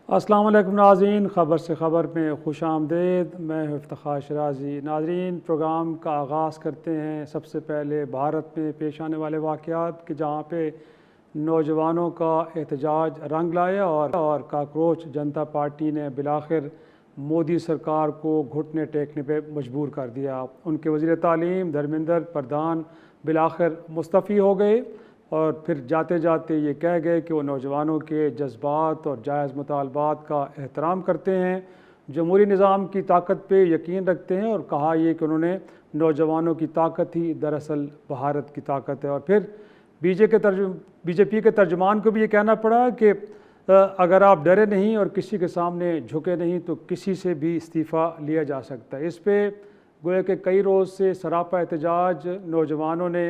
अस्सलाम वालेकुम नाज़रीन, ख़बर से ख़बर में खुश आमदेद। मैं हूं इफ्तिख़ार शराजी। नाज़रीन, प्रोग्राम का आगाज़ करते हैं सबसे पहले भारत में पेश आने वाले वाक़यात कि जहाँ पे नौजवानों का एहतजाज रंग लाया और काकरोच जनता पार्टी ने बिलाखिर मोदी सरकार को घुटने टेकने पे मजबूर कर दिया। उनके वज़ीर तालीम धर्मेंद्र प्रधान बिलाखिर मुस्तफ़ी हो गए और फिर जाते जाते ये कह गए कि वो नौजवानों के जज्बात और जायज़ मुतालबात का एहतराम करते हैं, जमहूरी निज़ाम की ताकत पे यकीन रखते हैं, और कहा ये कि उन्होंने नौजवानों की ताकत ही दरअसल भारत की ताकत है। और फिर बीजेपी के तर्जुमान को भी ये कहना पड़ा कि अगर आप डरे नहीं और किसी के सामने झुके नहीं तो किसी से भी इस्तीफ़ा लिया जा सकता है। इस पर गोया कि कई रोज़ से सरापा एहतजाज नौजवानों ने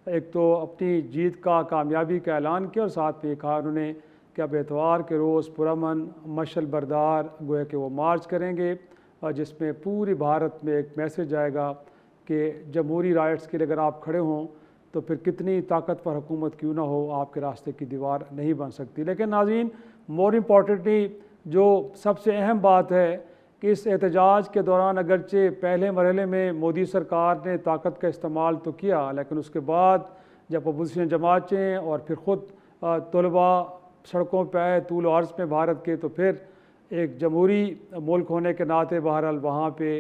एक तो अपनी जीत का कामयाबी का ऐलान किया और साथ में कहा उन्होंने कि अब एतवार के रोज़ पुरअमन मशल बरदार गोया कि वो मार्च करेंगे, और जिसमें पूरी भारत में एक मैसेज आएगा कि जमहूरी राइट्स के लिए अगर आप खड़े हों तो फिर कितनी ताकतवर हुकूमत क्यों ना हो, आपके रास्ते की दीवार नहीं बन सकती। लेकिन नाज़रीन, मोर इम्पॉर्टेंटली जो सबसे अहम बात है कि इस एहतजाज के दौरान अगरचे पहले मरहले में मोदी सरकार ने ताकत का इस्तेमाल तो किया, लेकिन उसके बाद जब अपोजिशन जमातें और फिर ख़ुद तलबा सड़कों पर आए तूल और अर्ज़ में भारत के, तो फिर एक जमहूरी मुल्क होने के नाते बहरहाल वहाँ पे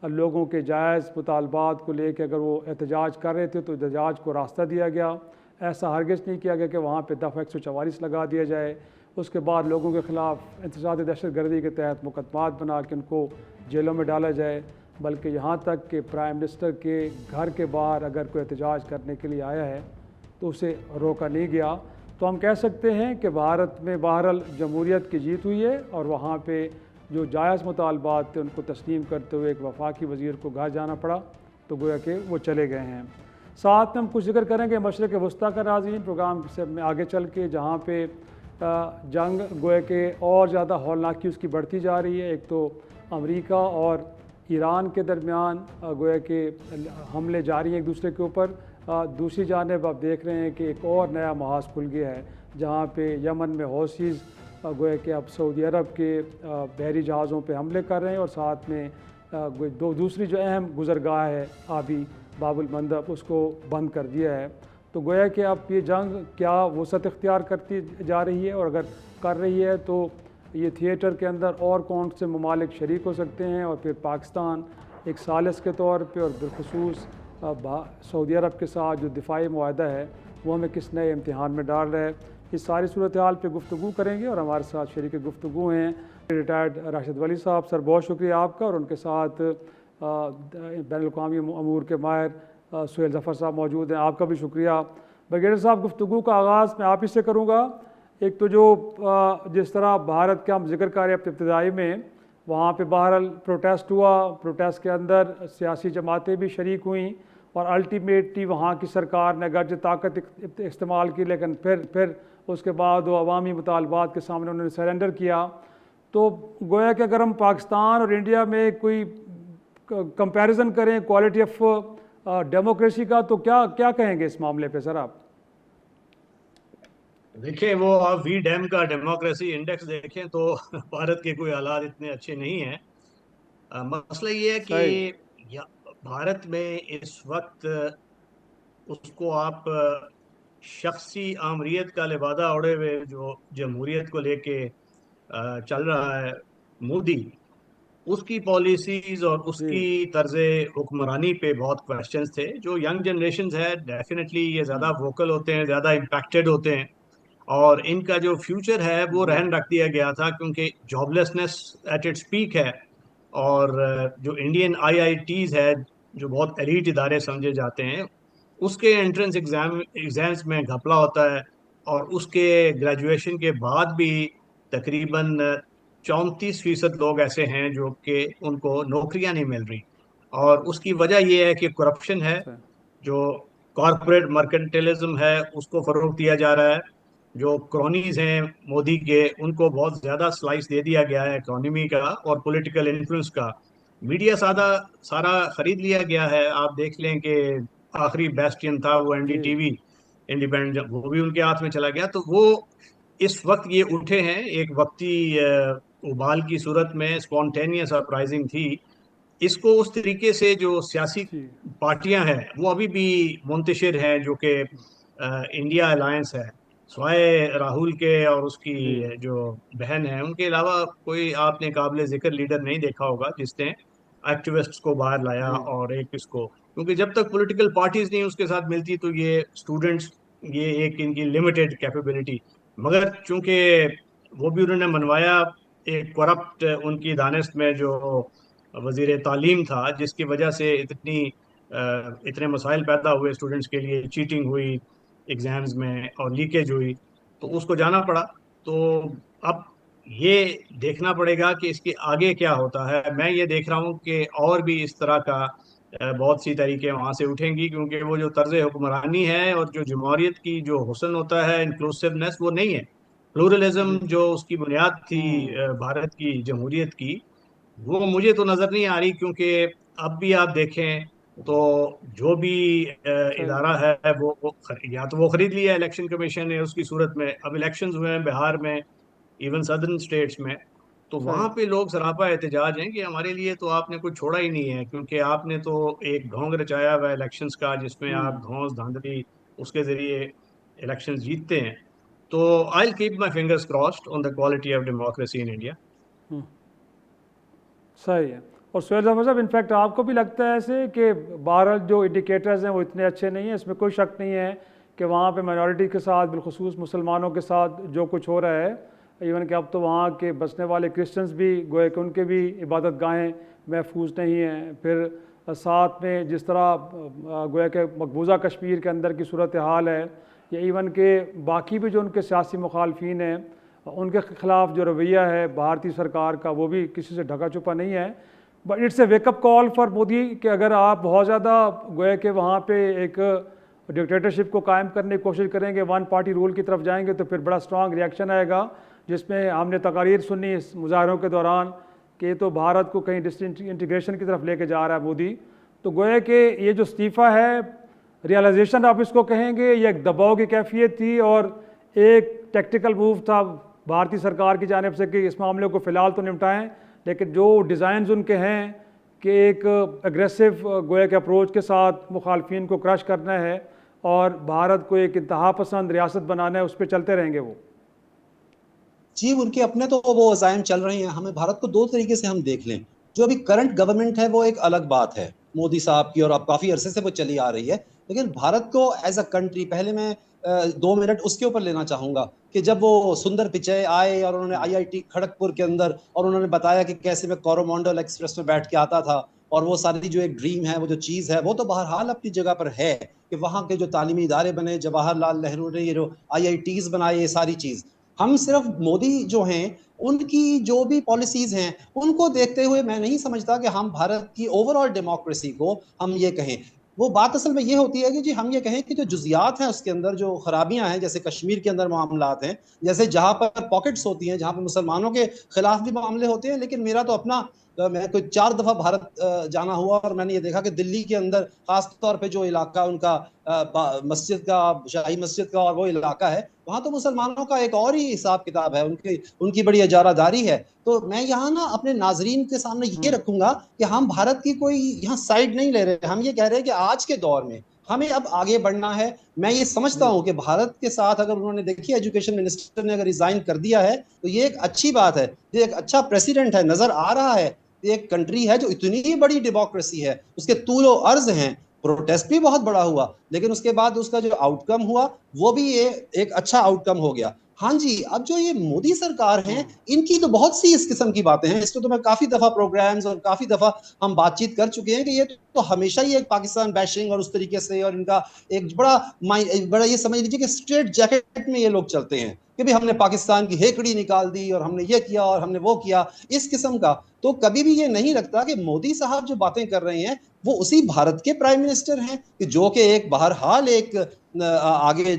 लोगों के जायज़ मुतालबात को लेकर अगर वो एहतजाज कर रहे थे तो एहतजाज को रास्ता दिया गया। ऐसा हरगिज़ नहीं किया गया कि वहाँ पे दफ़ा 144 लगा दिया जाए, उसके बाद लोगों के ख़िलाफ़ इंतशारात दहशतगर्दी के तहत मुकदमात बना के उनको जेलों में डाला जाए, बल्कि यहाँ तक कि प्राइम मिनिस्टर के घर के बाहर अगर कोई एहतजाज करने के लिए आया है तो उसे रोका नहीं गया। तो हम कह सकते हैं कि भारत में बहरहाल जमहूरियत की जीत हुई है और वहाँ पे जो जायज़ मुतालबात थे उनको तस्लीम करते हुए एक वफाकी वज़ीर को घर जाना पड़ा, तो गोया कि वो चले गए हैं। साथ में हम कुछ जिक्र करेंगे मशरक़ वस्ता का नाज़रीन प्रोग्राम से में आगे चल के, जहाँ पे जंग गोया के और ज़्यादा हौलनाकी उसकी बढ़ती जा रही है। एक तो अमेरिका और ईरान के दरमियान गोया के हमले जारी हैं एक दूसरे के ऊपर, दूसरी जानिब आप देख रहे हैं कि एक और नया महाज खुल गया है जहाँ पे यमन में हौसीज़ गोया कि अब सऊदी अरब के बहरी जहाज़ों पे हमले कर रहे हैं, और साथ में दूसरी जो अहम गुज़रगाह है आबी बाबुल मंदब उसको बंद कर दिया है। तो गोया कि अब ये जंग क्या वसअत इख्तियार करती जा रही है, और अगर कर रही है तो ये थिएटर के अंदर और कौन से ममालिक शरीक हो सकते हैं, और फिर पाकिस्तान एक सालिस के तौर पे और बिलखुसूस सऊदी अरब के साथ जो दिफाई मुआहदा है वो हमें किस नए इम्तिहान में डाल रहा है। इस सारी सूरत हाल पर गुफ्तगू करेंगे और हमारे साथ शरीक गुफ्तगू हैं रिटायर्ड राशिद वली साहब। सर बहुत शुक्रिया आपका, और उनके साथ बैनुल-अक़वामी अमूर के माहिर सुहेल ज़फ़र साहब मौजूद हैं, आपका भी शुक्रिया। ब्रिगेडियर साहब, गुफ्तगू का आगाज़ मैं आप ही से करूँगा। एक तो जो जिस तरह भारत का हम जिक्र कर रहे हैं इब्तिदाई में, वहाँ पे बहरहाल प्रोटेस्ट हुआ, प्रोटेस्ट के अंदर सियासी जमातें भी शरीक हुई और अल्टीमेटली वहाँ की सरकार ने अगर जो ताकत इस्तेमाल की, लेकिन फिर उसके बाद वो अवामी मुतालबात के सामने उन्होंने सरेंडर किया। तो गोया कि अगर हम पाकिस्तान और इंडिया में कोई कंपैरिजन करें क्वालिटी ऑफ डेमोक्रेसी का, तो क्या क्या कहेंगे इस मामले पे सर आप? देखें, वो आप वी डैम का डेमोक्रेसी इंडेक्स देखें तो भारत के कोई हालात इतने अच्छे नहीं हैं। मसला ये है सही। कि भारत में इस वक्त उसको आप शख्सी आमरीत का लिबादा ओढ़े हुए जो जमहूरियत को लेके चल रहा है मोदी, उसकी पॉलिसीज और जी। उसकी तर्ज हुक्मरानी पे बहुत क्वेश्चंस थे। जो यंग जनरेशन है डेफिनेटली ये ज़्यादा वोकल होते हैं, ज़्यादा इम्पैक्टेड होते हैं, और इनका जो फ्यूचर है वो जी। रहन रख दिया गया था क्योंकि जॉबलेसनेस एट इट्स पीक है। और जो इंडियन आईआईटीज है, जो बहुत एलीट इदारे समझे जाते हैं, उसके एंट्रेंस एग्जाम्स में घपला होता है, और उसके ग्रेजुएशन के बाद भी तकरीबन 34% लोग ऐसे हैं जो कि उनको नौकरियां नहीं मिल रही। और उसकी वजह यह है कि करप्शन है, सही। जो कॉरपोरेट मर्केंटिलिज्म है उसको फरोग दिया जा रहा है, जो क्रॉनीज हैं मोदी के उनको बहुत ज्यादा स्लाइस दे दिया गया है इकोनॉमी का और पॉलिटिकल इन्फ्लुएंस का। मीडिया सारा खरीद लिया गया है। आप देख लें कि आखिरी बेस्टियन था वो जी। एनडीटीवी, इंडिपेंडेंट, वो भी उनके हाथ में चला गया। तो वो इस वक्त ये उठे हैं, एक वक्ती उबाल की सूरत में, स्पॉन्टेनियस अपराइजिंग थी। इसको उस तरीके से जो सियासी जी पार्टियां हैं वो अभी भी मुंतशिर हैं, जो कि इंडिया अलायंस है, स्वाय राहुल के और उसकी जी जो बहन है उनके अलावा कोई आपने काबिल जिक्र लीडर नहीं देखा होगा जिसने एक्टिविस्ट्स को बाहर लाया जी और एक इसको, क्योंकि जब तक पॉलिटिकल पार्टीज नहीं उसके साथ मिलती तो ये स्टूडेंट्स, ये एक इनकी लिमिटेड कैपेबिलिटी। मगर चूंकि वो भी उन्होंने मनवाया एक करप्ट उनकी दानिश में जो वजीर तालीम था, जिसकी वजह से इतने मसाइल पैदा हुए स्टूडेंट्स के लिए, चीटिंग हुई एग्जाम्स में और लीकेज हुई, तो उसको जाना पड़ा। तो अब ये देखना पड़ेगा कि इसके आगे क्या होता है। मैं ये देख रहा हूँ कि और भी इस तरह का बहुत सी तरीके वहाँ से उठेंगी, क्योंकि वो जो तर्ज हुक्मरानी है और जो जमहूरियत की जो हुस्न होता है, इंक्लूसिवनेस, वो नहीं है। प्लूरलिज्म जी जो उसकी बुनियाद थी भारत की जमहूरियत की, वो मुझे तो नजर नहीं आ रही। क्योंकि अब भी आप देखें तो जो भी सही इदारा है या तो वो खरीद लिया इलेक्शन कमीशन ने उसकी सूरत में। अब इलेक्शंस हुए हैं बिहार में, इवन सदर्न स्टेट्स में, तो सही वहां पे लोग सरापा एहतजाज हैं कि हमारे लिए तो आपने कुछ छोड़ा ही नहीं है, क्योंकि आपने तो एक ढोंग रचाया हुआ इलेक्शंस का, जिसमें आप धौंस धांधली उसके जरिए इलेक्शंस जीतते हैं। तो I keep my fingers crossed on the quality of democracy in India. सही है। और सुहेल जफर साहब, इनफैक्ट आपको भी लगता है ऐसे कि बहरहाल जो इंडिकेटर्स हैं वो इतने अच्छे नहीं हैं, इसमें कोई शक नहीं है कि वहाँ पे माइनॉरिटी के साथ, बिलखुसूस मुसलमानों के साथ जो कुछ हो रहा है, इवन कि अब तो वहाँ के बसने वाले क्रिश्चियंस भी गोए कि उनके भी इबादत गाहें महफूज नहीं हैं। फिर साथ में जिस तरह गोया के मकबूजा कश्मीर के अंदर की सूरत हाल है, या इवन के बाकी भी जो उनके सियासी मुखालफिन हैं उनके ख़िलाफ़ जो रवैया है भारतीय सरकार का, वो भी किसी से ढका छुपा नहीं है। But it's a wake up call for Modi कि अगर आप बहुत ज़्यादा गोया के वहाँ पे एक डिक्टेटरशिप को कायम करने की कोशिश करेंगे, वन पार्टी रूल की तरफ जाएंगे, तो फिर बड़ा स्ट्रॉन्ग रिएक्शन आएगा। जिसमें हमने तकारीर सुनी इस मुजाहरों के दौरान कि तो भारत को कहीं डिसइंटीग्रेशन की तरफ लेके जा रहा है मोदी। तो गोया कि ये जो इस्तीफ़ा है, रियलाइजेशन आप इसको कहेंगे, ये एक दबाव की कैफियत थी और एक टैक्टिकल मूव था भारतीय सरकार की जानिब से कि इस मामले को फ़िलहाल तो निपटाएं, लेकिन जो डिज़ाइंस उनके हैं कि एक एग्रेसिव गोया के अप्रोच के साथ मुखालफिन को क्रश करना है और भारत को एक इंतहा पसंद रियासत बनाना है, उस पर चलते रहेंगे वो। जी, उनके अपने तो वो अज़ाइम चल रहे हैं। हमें भारत को दो तरीके से हम देख लें। जो अभी करंट गवर्नमेंट है वो एक अलग बात है, मोदी साहब की, और अब काफ़ी अरसे से वो चली आ रही है। लेकिन भारत को एज अ कंट्री, पहले मैं 2 मिनट उसके ऊपर लेना चाहूँगा कि जब वो सुंदर पिचई आए और उन्होंने IIT खड़गपुर के अंदर, और उन्होंने बताया कि कैसे मैं कोरोमंडल एक्सप्रेस में बैठ के आता था, और वो सारी जो एक ड्रीम है, वो जो चीज़ है, वो तो बहरहाल अपनी जगह पर है कि वहाँ के जो तालीमी इदारे बने, जवाहरलाल नेहरू ने ये जो IITs बनाए, ये सारी चीज़। हम सिर्फ मोदी जो हैं उनकी जो भी पॉलिसीज हैं उनको देखते हुए मैं नहीं समझता कि हम भारत की ओवरऑल डेमोक्रेसी को हम ये कहें। वो बात असल में ये होती है कि जी हम ये कहें कि जो जुजियात हैं उसके अंदर जो खराबियां हैं, जैसे कश्मीर के अंदर मामलात हैं, जैसे जहां पर पॉकेट्स होती हैं जहां पर मुसलमानों के खिलाफ भी मामले होते हैं। लेकिन मेरा तो अपना मैं कोई 4 दफा भारत जाना हुआ और मैंने ये देखा कि दिल्ली के अंदर खास तौर पे जो इलाका उनका मस्जिद का, शाही मस्जिद का, और वो इलाका है, वहां तो मुसलमानों का एक और ही हिसाब किताब है, उनकी बड़ी इजारादारी है। तो मैं यहाँ ना अपने नाजरीन के सामने ये रखूंगा कि हम भारत की कोई यहाँ साइड नहीं ले रहे। हम ये कह रहे हैं कि आज के दौर में हमें अब आगे बढ़ना है। मैं ये समझता हूँ कि भारत के साथ अगर उन्होंने, देखिए एजुकेशन मिनिस्टर ने अगर रिजाइन कर दिया है तो ये एक अच्छी बात है, ये एक अच्छा प्रेसिडेंट है, नजर आ रहा है। एक कंट्री है जो इतनी बड़ी डेमोक्रेसी है, उसके तूलो अर्ज हैं, प्रोटेस्ट भी बहुत बड़ा हुआ, लेकिन उसके बाद उसका जो आउटकम हुआ वो भी एक अच्छा आउटकम हो गया। हाँ जी, अब जो ये मोदी सरकार है, इनकी तो बहुत सी इस किस्म की बातें हैं। इसको तो मैं काफी दफा प्रोग्राम्स और काफी दफा हम बातचीत कर चुके हैं कि ये तो हमेशा ही एक पाकिस्तान बैशिंग और उस तरीके से, और इनका एक बड़ा ये समझ लीजिए कि स्ट्रेट जैकेट में ये लोग चलते हैं कि भाई हमने पाकिस्तान की हेकड़ी निकाल दी और हमने ये किया और हमने वो किया, इस किस्म का। तो कभी भी ये नहीं लगता कि मोदी साहब जो बातें कर रहे हैं वो उसी भारत के प्राइम मिनिस्टर हैं कि जो कि एक बहरहाल एक आगे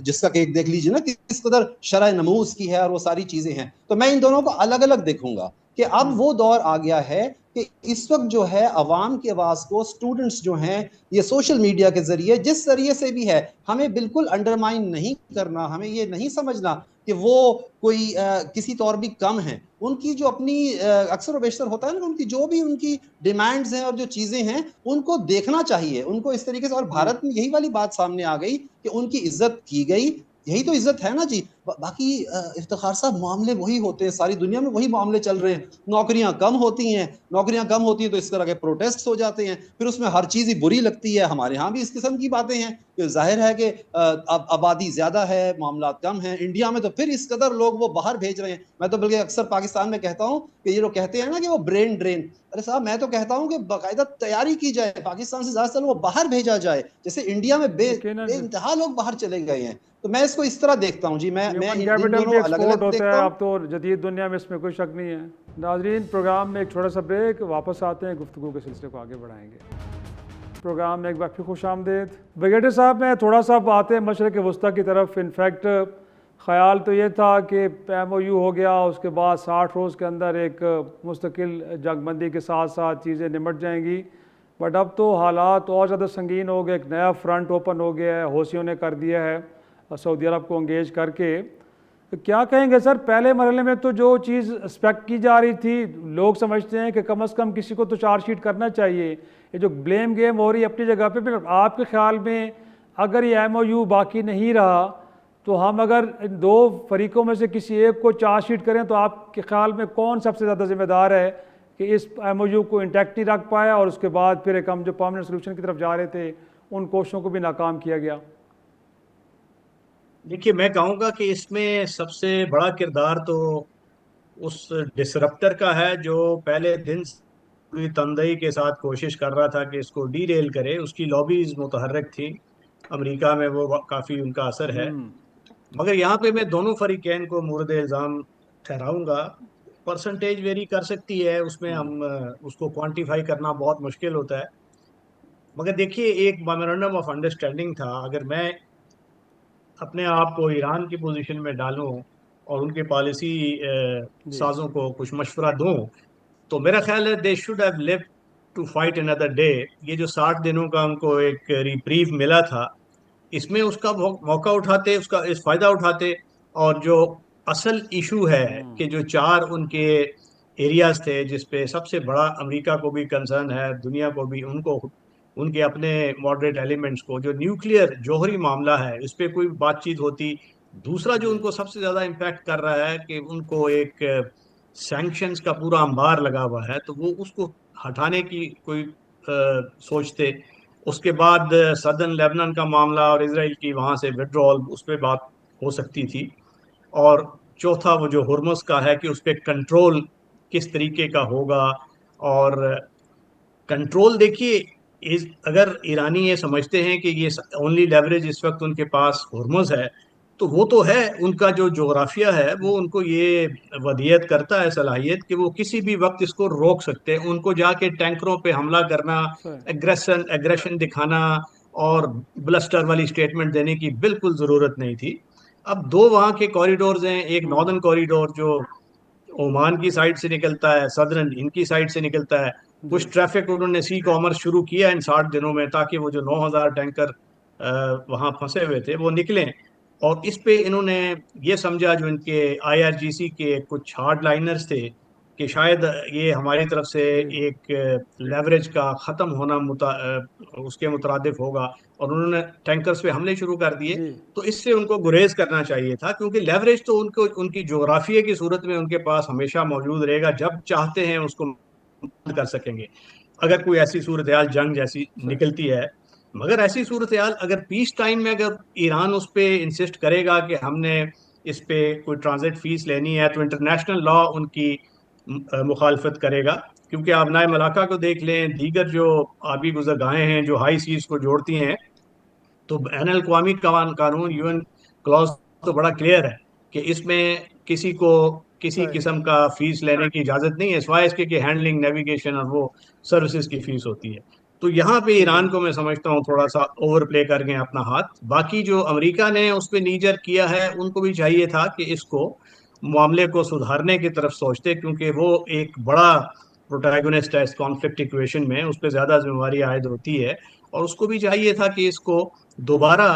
जिसका एक देख लीजिए ना किस कदर शरह नमूज की है और वो सारी चीजें हैं। तो मैं इन दोनों को अलग अलग देखूंगा कि अब वो दौर आ गया है कि इस वक्त जो है अवाम की आवाज को स्टूडेंट्स जो हैं ये सोशल मीडिया के जरिए जिस जरिए से भी है, हमें बिल्कुल अंडरमाइन नहीं करना। हमें ये नहीं समझना कि वो कोई किसी तौर भी कम है। उनकी जो अपनी अक्सर और बेशतर होता है ना, उनकी जो भी उनकी डिमांड्स हैं और जो चीजें हैं उनको देखना चाहिए, उनको इस तरीके से। और भारत में यही वाली बात सामने आ गई कि उनकी इज्जत की गई, यही तो इज्जत है ना जी। बाकी इफ्तिखार साहब, मामले वही होते हैं, सारी दुनिया में वही मामले चल रहे हैं। नौकरियां कम होती हैं, नौकरियां कम होती हैं तो इस तरह के प्रोटेस्ट हो जाते हैं, फिर उसमें हर चीज ही बुरी लगती है। हमारे यहाँ भी इस किस्म की बातें हैं कि जाहिर है कि अब आबादी ज्यादा है, मामला कम है। इंडिया में तो फिर इस कदर लोग वो बाहर भेज रहे हैं। मैं तो बल्कि अक्सर पाकिस्तान में कहता हूँ कि ये लोग कहते हैं ना कि वो ब्रेन ड्रेन, अरे साहब मैं तो कहता हूँ कि बाकायदा तैयारी की जाए, पाकिस्तान से ज्यादा वो बाहर भेजा जाए, जैसे इंडिया में बेइंतहा लोग बाहर चले गए हैं। तो मैं इसको इस तरह देखता हूँ जी। मैं ह्यूमन इन कैपिटल भी दोनों अलग एक्सपोर्ट अलग होता देखता है हूँ। अब तो जदीद दुनिया में, इसमें कोई शक नहीं है। नाजरीन, प्रोग्राम में एक छोटा सा ब्रेक, वापस आते हैं, गुफ्तगू के सिलसिले को आगे बढ़ाएंगे। प्रोग्राम में एक बार फिर खुश आमदेद। ब्रिगेडियर साहब, मैं थोड़ा सा आते हैं मशरक़ वस्ता की तरफ। इनफैक्ट ख्याल तो ये था कि MOU हो गया, उसके बाद 60 रोज़ के अंदर एक मुस्तकिल जंगबंदी के साथ साथ चीज़ें निमट जाएंगी, बट अब तो हालात और ज़्यादा संगीन हो गए। एक नया फ्रंट ओपन हो गया है, हौसियों ने कर दिया है सऊदी अरब को इंगेज करके। तो क्या कहेंगे सर, पहले मरहले में तो जो चीज़ एक्सपेक्ट की जा रही थी, लोग समझते हैं कि कम से कम किसी को तो चार्जशीट करना चाहिए। ये जो ब्लेम गेम हो रही है अपनी जगह पे, फिर आपके ख्याल में अगर ये MOU बाकी नहीं रहा तो हम अगर इन दो फरीकों में से किसी एक को चार्जशीट करें तो आपके ख्याल में कौन सबसे ज़्यादा जिम्मेदार है कि इस MOU को इंटैक्ट नहीं रख पाया और उसके बाद फिर एक हम जो परमानेंट सोल्यूशन की तरफ जा रहे थे उन कोशिशों को भी नाकाम किया गया? देखिए, मैं कहूँगा कि इसमें सबसे बड़ा किरदार तो उस डिसरप्टर का है जो पहले दिन से पूरी तंदई के साथ कोशिश कर रहा था कि इसको डीरेल करे। उसकी लॉबीज मुतहर्रिक थी अमेरिका में, वो काफ़ी उनका असर है। मगर यहाँ पे मैं दोनों फरीकैन को मुर्द इल्ज़ाम ठहराऊंगा। परसेंटेज वेरी कर सकती है, उसमें हम उसको क्वांटिफाई करना बहुत मुश्किल होता है। मगर देखिए, एक मेमोरेंडम ऑफ अंडरस्टैंडिंग था। अगर मैं अपने आप को ईरान की पोजीशन में डालूं और उनके पॉलिसी साजों को कुछ मशवरा दूं, तो मेरा ख्याल है they should have lived to fight another day. ये जो 60 दिनों का उनको एक रिप्रीव मिला था, इसमें उसका मौका उठाते, उसका इस फायदा उठाते। और जो असल इशू है कि जो 4 उनके एरियाज थे जिसपे सबसे बड़ा अमेरिका को भी कंसर्न है, दुनिया को भी, उनको उनके अपने मॉडरेट एलिमेंट्स को, जो न्यूक्लियर जौहरी मामला है इस पे कोई बातचीत होती। दूसरा जो उनको सबसे ज़्यादा इम्पैक्ट कर रहा है कि उनको एक सैंक्शंस का पूरा अंबार लगा हुआ है, तो वो उसको हटाने की कोई सोचते। उसके बाद सदर्न लेबनान का मामला और इसराइल की वहाँ से विड्रॉल, उस पर बात हो सकती थी। और चौथा वो जो हुर्मुस का है कि उस पर कंट्रोल किस तरीके का होगा। और कंट्रोल देखिए, अगर ईरानी ये समझते हैं कि ये ओनली लेवरेज इस वक्त उनके पास हुर्मुस है, तो वो तो है, उनका जो जोग्राफिया है वो उनको ये वदियत करता है सलाहियत कि वो किसी भी वक्त इसको रोक सकते हैं। उनको जाके टैंकरों पे हमला करना, एग्रेशन दिखाना और ब्लस्टर वाली स्टेटमेंट देने की बिल्कुल ज़रूरत नहीं थी। अब 2 वहाँ के कॉरिडोर्स हैं, एक नॉर्दर्न कॉरिडोर जो ओमान की साइड से निकलता है, सदर्न इनकी साइड से निकलता है। कुछ ट्रैफिक उन्होंने सी कॉमर्स शुरू किया इन 60 दिनों में, ताकि वो जो 9,000 टैंकर वहाँ फंसे हुए थे वो निकलें। और इस पे इन्होंने ये समझा, जो इनके IRGC के कुछ हार्ड लाइनर्स थे, कि शायद ये हमारी तरफ से एक लेवरेज का ख़त्म होना उसके मुतरादिफ होगा, और उन्होंने टैंकर्स पे हमले शुरू कर दिए। तो इससे उनको गुरेज करना चाहिए था, क्योंकि लेवरेज तो उनको उनकी जोग्राफिया की सूरत में उनके पास हमेशा मौजूद रहेगा, जब चाहते हैं उसको कर सकेंगे अगर कोई ऐसी सूरत हाल जंग जैसी निकलती है। मगर ऐसी सूरत हाल अगर पीस टाइम में अगर ईरान उस पर इंसिस्ट करेगा कि हमने इस पे कोई ट्रांजिट फीस लेनी है, तो इंटरनेशनल लॉ उनकी मुखालफत करेगा। क्योंकि आप नाए मलाका को देख लें, दीगर जो आबी गुज़रगाहें हैं जो हाई सीज को जोड़ती हैं, तो बैन अल-अक़वामी कानून UN क्लॉज तो बड़ा क्लियर है कि इसमें किसी को किसी किस्म का फीस लेने की इजाज़त नहीं है, सिवाय इसके कि हैंडलिंग, नेविगेशन और वो सर्विसेज की फीस होती है। तो यहाँ पे ईरान को मैं समझता हूँ थोड़ा सा ओवर प्ले कर गए अपना हाथ। बाकी जो अमेरिका ने उस पर नीजर किया है, उनको भी चाहिए था कि इसको मामले को सुधारने की तरफ सोचते, क्योंकि वो एक बड़ा प्रोटैगनिस्ट है इस कॉन्फ्लिक्ट इक्वेशन में, उस पर ज़्यादा जिम्मेवारी आयद होती है। और उसको भी चाहिए था कि इसको दोबारा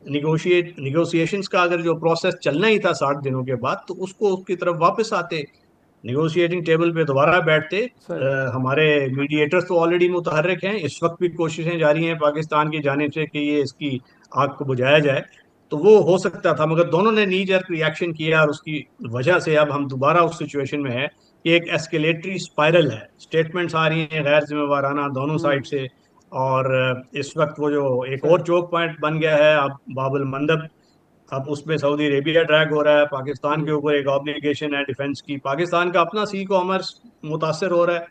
निगोशिएशंस का अगर जो प्रोसेस चलना ही था 60 दिनों के बाद, तो उसको उसकी तरफ वापस आते, निगोशिएटिंग टेबल पे दोबारा बैठते। सही। हमारे मीडिएटर्स तो ऑलरेडी मुतहर्रिक हैं, इस वक्त भी कोशिशें जारी हैं पाकिस्तान की जानिब से कि ये इसकी आग को बुझाया जाए। तो वो हो सकता था, मगर दोनों ने नी जर्क रिएक्शन किया और उसकी वजह से अब हम दोबारा उस सिचुएशन में है कि एक एस्केलेटरी स्पाइरल है। स्टेटमेंट्स आ रही हैं गैर जिम्मेवाराना दोनों साइड से, और इस वक्त वो जो एक सही। और चौक पॉइंट बन गया है अब बाबुल मंदब, अब उसमें सऊदी अरेबिया ड्रैग हो रहा है, पाकिस्तान जी। के ऊपर एक ऑब्लिगेशन है डिफेंस की, पाकिस्तान का अपना सी कॉमर्स मुतासर हो रहा है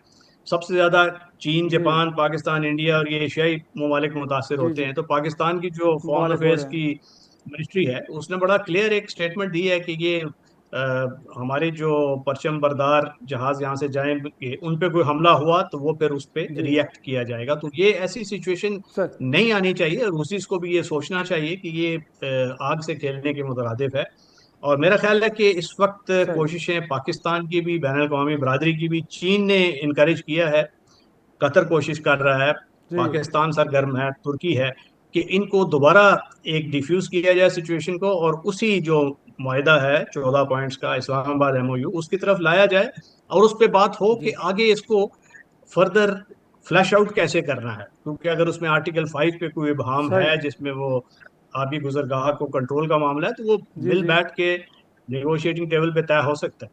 सबसे ज्यादा। चीन, जी। जापान, पाकिस्तान, इंडिया और ये एशियाई ममालिक मुतासर जी। होते जी। हैं। तो पाकिस्तान की जो फॉरेन मुबारक हो अफेयर्स रहे हैं। की मिनिस्ट्री है, उसने बड़ा क्लियर एक स्टेटमेंट दी है कि ये हमारे जो परचम बरदार जहाज यहाँ से जाएंगे उन पे कोई हमला हुआ तो वो फिर उस पे जी। रिएक्ट किया जाएगा। तो ये ऐसी सिचुएशन सर। नहीं आनी चाहिए, और रूसीज को भी ये सोचना चाहिए कि ये आग से खेलने के मुतरादिफ है। और मेरा ख्याल है कि इस वक्त सर। कोशिशें पाकिस्तान की भी, बैनुल अक़वामी बरादरी की भी, चीन ने इनकरेज किया है, कतर कोशिश कर रहा है, जी। पाकिस्तान सरगर्म है, तुर्की है, कि इनको दोबारा एक डिफ्यूज किया जाए सिचुएशन को, और उसी जो मुआहिदा है 14 पॉइंट्स का, इस्लामाबाद एमओयू, उसकी तरफ लाया जाए, और उस पर बात हो कि जी। आगे इसको फर्दर फ्लैश आउट कैसे करना है। क्योंकि अगर उसमें आर्टिकल 5 पे कोई इबहम सही। है जिसमें वो आबी गुजरगाह को कंट्रोल का मामला है, तो वो जी। मिल जी। बैठ के नेगोशिएटिंग टेबल पे तय हो सकता है।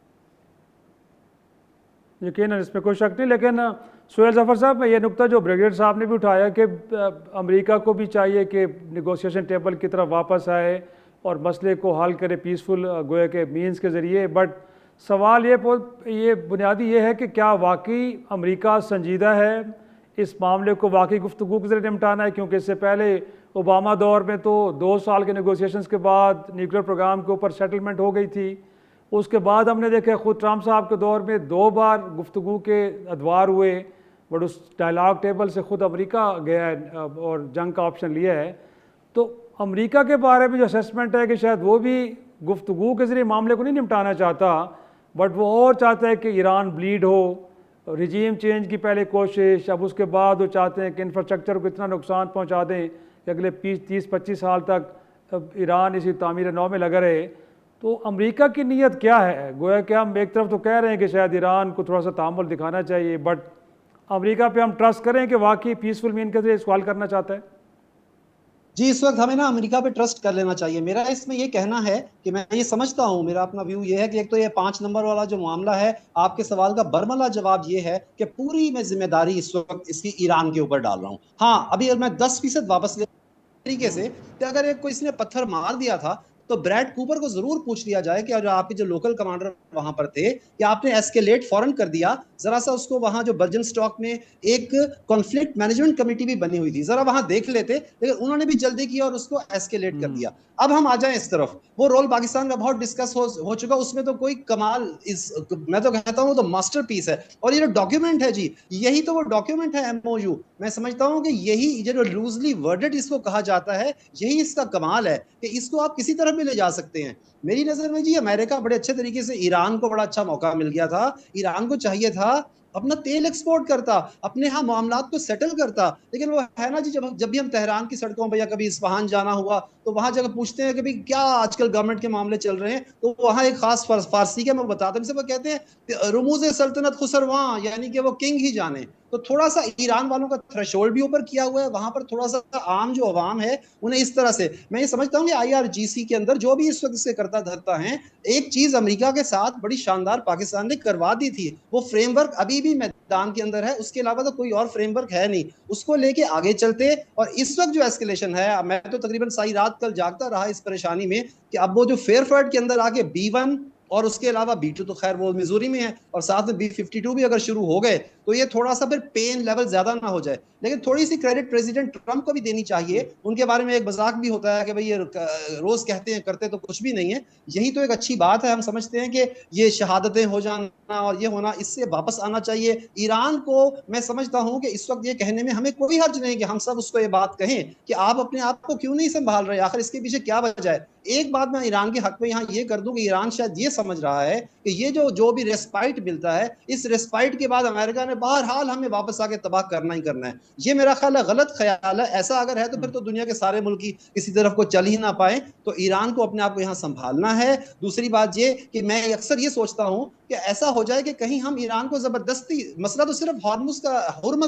यकीनन इसमें कोई शक नहीं, लेकिन सुहेल ज़फ़र साहब, ये नुक्ता जो ब्रिगेडियर साहब ने भी उठाया कि अमेरिका को भी चाहिए कि निगोशिएशन टेबल की तरफ वापस आए और मसले को हल करे पीसफुल गोया के मीन्स के ज़रिए। बट सवाल ये बुनियादी ये है कि क्या वाकई अमेरिका संजीदा है इस मामले को वाकई गुफ्तगू के ज़रिए निपटाना है? क्योंकि इससे पहले ओबामा दौर में तो 2 साल के निगोशिएशंस के बाद न्यूक्लियर प्रोग्राम के ऊपर सेटलमेंट हो गई थी। उसके बाद हमने देखा खुद ट्रम्प साहब के दौर में 2 बार गुफ्तगू के अदवार हुए, बट उस डायलॉग टेबल से ख़ुद अमेरिका गया है और जंग का ऑप्शन लिया है। तो अमेरिका के बारे में जो असेसमेंट है कि शायद वो भी गुफ्तगू के ज़रिए मामले को नहीं निपटाना चाहता, बट वो और चाहता है कि ईरान ब्लीड हो, रिजीम चेंज की पहले कोशिश, अब उसके बाद वो चाहते हैं कि इंफ्रास्ट्रक्चर को इतना नुकसान पहुँचा दें कि अगले 30-25 साल तक ईरान इसी तामीर नौ में लगा रहे। तो अमेरिका की नीयत क्या है? गोया कि हम एक तरफ तो कह रहे हैं कि शायद ईरान को थोड़ा सा तामुल दिखाना चाहिए, बट अमेरिका पे हम ट्रस्ट करें कि वाकई पीसफुल मीन के जरिए सवाल करना चाहता है। जी, इस वक्त हमें ना अमेरिका पे ट्रस्ट कर लेना चाहिए। मेरा इसमें ये कहना है कि मैं ये समझता हूँ, मेरा अपना व्यू ये है कि एक तो ये 5 नंबर वाला जो मामला है, आपके सवाल का बरमला जवाब ये है कि पूरी मैं जिम्मेदारी इस वक्त इसकी ईरान के ऊपर डाल रहा हूँ। हाँ, अभी मैं 10% वापस ले तरीके से कि अगर एक कोई इसने पत्थर मार दिया था तो ब्रैड कूपर को जरूर पूछ लिया जाए कि आपके जो लोकल कमांडर वहां पर थे, कि आपने एस्केलेट फौरन कर दिया, जरा सा उसको वहां जो बर्जन स्टॉक में एक कॉन्फ्लिक्ट मैनेजमेंट कमेटी भी बनी हुई थी, जरा वहां देख लेते, लेकिन उन्होंने भी जल्दी किया और उसको एस्केलेट कर दिया। अब हम आ जाएं इस तरफ, वो रोल पाकिस्तान का बहुत डिस्कस हो चुका, उसमें तो कोई कमाल मैं तो कहता हूँ तो मास्टरपीस है। और ये जो डॉक्यूमेंट है जी, यही तो वो डॉक्यूमेंट है एमओयू। मैं समझता हूँ कि यही जो लूजली वर्डेड इसको कहा जाता है, यही इसका कमाल है कि इसको आप किसी तरह भी ले जा सकते हैं। मेरी नजर में जी अमेरिका बड़े अच्छे तरीके से, ईरान को बड़ा अच्छा मौका मिल गया था, ईरान को चाहिए था अपना तेल एक्सपोर्ट करता, अपने यहाँ मामलात को सेटल करता। लेकिन वो है ना जी, जब भी हम तेहरान की सड़कों पर या कभी इस्फहान जाना हुआ तो वहां जगह पूछते हैं कि भाई क्या आजकल गवर्नमेंट के मामले चल रहे हैं, तो वहां एक खास फारसी का मैं बताता हूँ, वो कहते हैं रुमूज सल्तनत खुसरवां, यानी कि वो किंग ही जाने। तो थोड़ा सा ईरान वालों का थ्रेशोल्ड भी ऊपर किया हुआ है, वहां पर थोड़ा सा आम जो अवाम है उन्हें इस तरह से, मैं ये समझता हूँ कि IRGC के अंदर जो भी इस वक्त से करता धरता है, एक चीज अमेरिका के साथ बड़ी शानदार पाकिस्तान ने करवा दी थी, वो फ्रेमवर्क अभी भी मैदान के अंदर है, उसके अलावा तो कोई और फ्रेमवर्क है नहीं, उसको लेके आगे चलते। और इस वक्त जो एस्केलेशन है, मैं तो तकरीबन सारी रात कल जागता रहा इस परेशानी में कि अब वो जो फेयरफर्ड के अंदर आके B1 और उसके अलावा B2 तो खैर वो मिजूरी में है, और साथ में B52 भी अगर शुरू हो गए तो ये थोड़ा सा फिर पेन लेवल ज्यादा ना हो जाए। लेकिन थोड़ी सी क्रेडिट प्रेसिडेंट ट्रंप को भी देनी चाहिए, उनके बारे में एक मजाक भी होता है कि भाई ये रोज कहते हैं करते तो कुछ भी नहीं है, यही तो एक अच्छी बात है। हम समझते हैं कि ये शहादतें हो जाना और ये होना, इससे वापस आना चाहिए। ईरान को मैं समझता हूं कि इस वक्त ये कहने में हमें कोई हर्ज नहीं कि हम सब उसको ये बात कहें कि आप अपने आप को क्यों नहीं संभाल रहे, आखिर इसके पीछे क्या वजह है। एक बात मैं ईरान के हक में यहाँ ये कर दूं कि ईरान शायद ये समझ रहा है कि ये जो भी रेस्पाइट मिलता है, इस रेस्पाइट के बाद अमेरिका ने उन्होंने बहरहाल हमें वापस आके तबाह करना ही करना है। ये मेरा ख्याल है गलत ख्याल है। ऐसा अगर है तो फिर तो दुनिया के सारे मुल्क ही किसी तरफ को चल ही ना पाए। तो ईरान को अपने आप को यहाँ संभालना है। दूसरी बात ये कि मैं अक्सर ये सोचता हूँ कि ऐसा हो जाए कि कहीं हम ईरान को जबरदस्ती, मसला तो सिर्फ हॉर्मुज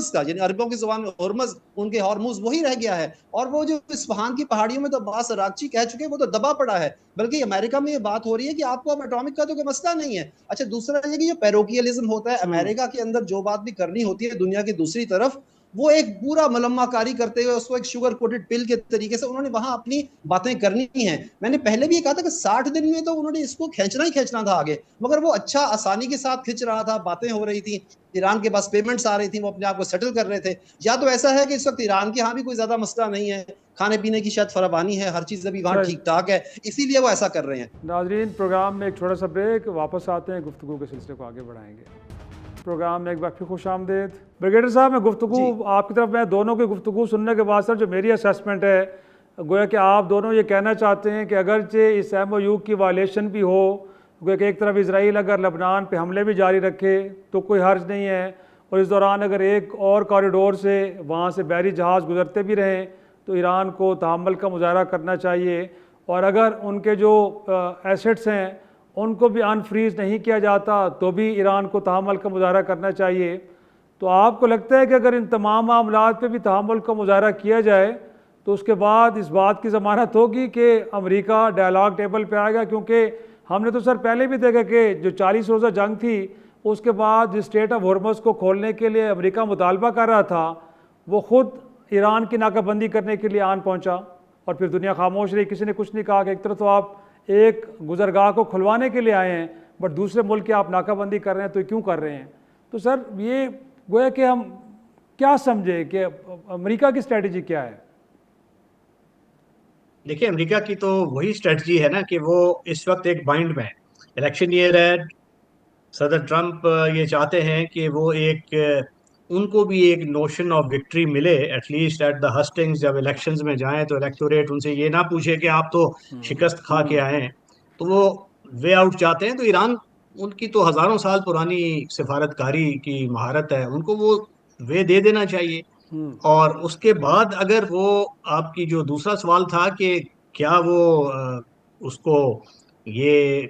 का यानी अरबों की जुबान में हॉर्मज, उनके हॉर्मुज वही रह गया है। और वो जो इस्फहान की पहाड़ियों में तो अब्बास अरागची कह चुके, वो तो दबा पड़ा है। बल्कि अमेरिका में ये बात हो रही है कि आपको अब एटॉमिक का तो कोई मसला नहीं है। अच्छा, दूसरा ये कि जो पैरोकियलिज्म होता है, अमेरिका के अंदर जो बात भी करनी होती है दुनिया की दूसरी तरफ, वो एक पूरा मलम्माकारी करते हुए उसको एक शुगर कोटेड पिल के तरीके से उन्होंने वहां अपनी बातें करनी है। मैंने पहले भी ये कहा था कि 60 दिन में तो उन्होंने इसको खींचना ही खींचना था आगे, मगर वो अच्छा आसानी के साथ खींच रहा था, बातें हो रही थी, ईरान के पास पेमेंट्स आ रही थी, वो अपने आप को सेटल कर रहे थे। या तो ऐसा है कि इस वक्त ईरान के यहाँ भी कोई ज्यादा मसला नहीं है, खाने पीने की शायद फराबानी है, हर चीज अभी वहाँ ठीक ठाक है, इसीलिए वो ऐसा कर रहे हैं। नाज़रीन, प्रोग्राम में एक छोटा सा ब्रेक, वापस आते हैं, गुफ्तगू के सिलसिले को आगे बढ़ाएंगे। प्रोग्राम में एक बार फिर खुश आमदेद। ब्रिगेडियर साहब, मैं गुफ्तगू आपकी तरफ, मैं दोनों की गुफ्तगू सुनने के बाद सर जो मेरी असेसमेंट है, गोया कि आप दोनों ये कहना चाहते हैं कि अगरचे इस MOU की वायलेशन भी हो, गोया कि एक तरफ इजराइल अगर लबनान पे हमले भी जारी रखे तो कोई हर्ज नहीं है, और इस दौरान अगर एक और कॉरिडोर से वहाँ से बहरी जहाज़ गुजरते भी रहें तो ईरान को तहम्मुल का मुजाहरा करना चाहिए, और अगर उनके जो एसेट्स हैं उनको भी अनफ्रीज नहीं किया जाता तो भी ईरान को तहम्मुल का मुजाहरा करना चाहिए। तो आपको लगता है कि अगर इन तमाम मामलात पे भी तहम्मुल का मुजाहरा किया जाए तो उसके बाद इस बात की ज़मानत होगी कि अमेरिका डायलॉग टेबल पे आएगा? क्योंकि हमने तो सर पहले भी देखा कि जो 40 रोज़ा जंग थी उसके बाद जिस स्ट्रेट ऑफ हॉर्मुज़ को खोलने के लिए अमेरिका मुतालबा कर रहा था, वो ख़ुद ईरान की नाकाबंदी करने के लिए आन पहुँचा और फिर दुनिया खामोश रही, किसी ने कुछ नहीं कहा कि एक तरफ तो आप एक गुजरगाह को खुलवाने के लिए आए हैं बट दूसरे मुल्क की आप नाकाबंदी कर रहे हैं, तो क्यों कर रहे हैं? तो सर ये गोया कि हम क्या समझे कि अमेरिका की स्ट्रेटजी क्या है? देखिए, अमेरिका की तो वही स्ट्रेटजी है ना कि वो इस वक्त एक बाइंड में, इलेक्शन ईयर है, सदर ट्रंप ये चाहते हैं कि वो उनको भी एक नोशन ऑफ विक्ट्री मिले एटलीस्ट एट द हस्टिंग्स। जब इलेक्शंस में जाएं तो इलेक्टोरेट उनसे ये ना पूछे कि आप तो शिकस्त खा के आए हैं, तो वो वे आउट चाहते हैं। तो ईरान, उनकी तो हजारों साल पुरानी सिफारतकारी की महारत है, उनको वो वे दे देना चाहिए। और उसके बाद अगर वो, आपकी जो दूसरा सवाल था कि क्या वो उसको ये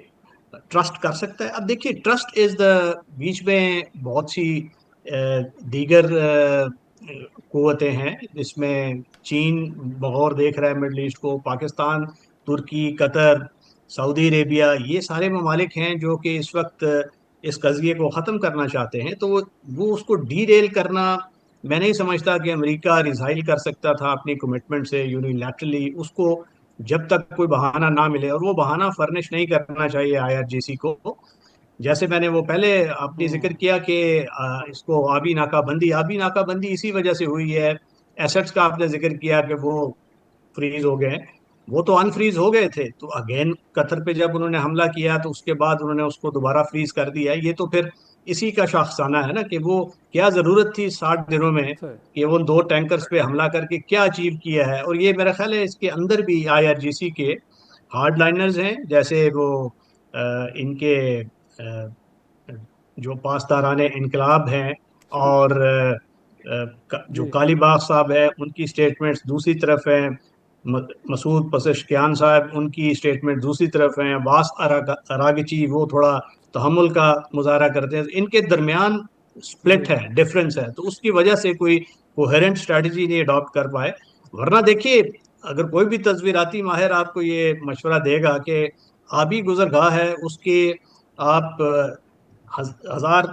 ट्रस्ट कर सकता है, अब देखिए, ट्रस्ट इज द, बीच में बहुत सी दीगर कुव्वतें हैं, जिसमें चीन बगौर देख रहा है मिडल ईस्ट को, पाकिस्तान, तुर्की, कतर, सऊदी अरेबिया, ये सारे ममालिक हैं जो कि इस वक्त इस कज़िए को ख़त्म करना चाहते हैं। तो वो उसको डीरेल करना, मैं नहीं समझता कि अमेरिका रिजाइल कर सकता था अपनी कमिटमेंट से यूनिलैटरली, उसको जब तक कोई बहाना ना मिले, और वो बहाना फर्निश नहीं करना चाहिए IRGC को। जैसे मैंने वो पहले आपने जिक्र किया कि इसको आबी नाकाबंदी इसी वजह से हुई है। एसेट्स का आपने जिक्र किया कि वो फ्रीज हो गए, वो तो अनफ्रीज हो गए थे, तो अगेन कतर पे जब उन्होंने हमला किया तो उसके बाद उन्होंने उसको दोबारा फ्रीज कर दिया। ये तो फिर इसी का शाखसाना है ना कि वो क्या जरूरत थी 60 दिनों में कि वो 2 टैंकर्स पे हमला करके क्या अचीव किया है। और ये मेरा ख्याल है इसके अंदर भी IRGC के हार्ड लाइनर्स हैं, जैसे वो इनके जो पासदारान इनकलाब हैं, और जो कालीबाग साहब है उनकी स्टेटमेंट्स दूसरी तरफ हैं, मसूद पसेशकियान साहब, उनकी स्टेटमेंट दूसरी तरफ हैं, अब्बास अरागची वो थोड़ा तहम्मुल का मुजाहरा करते हैं। इनके दरमियान स्प्लिट है, डिफरेंस है, तो उसकी वजह से कोई कोहेरेंट स्ट्रैटेजी नहीं अडॉप्ट कर पाए। वरना देखिए, अगर कोई भी तस्वीराती माहिर आपको ये मशवरा देगा कि आबी गुजरगाह है, उसके आप 1000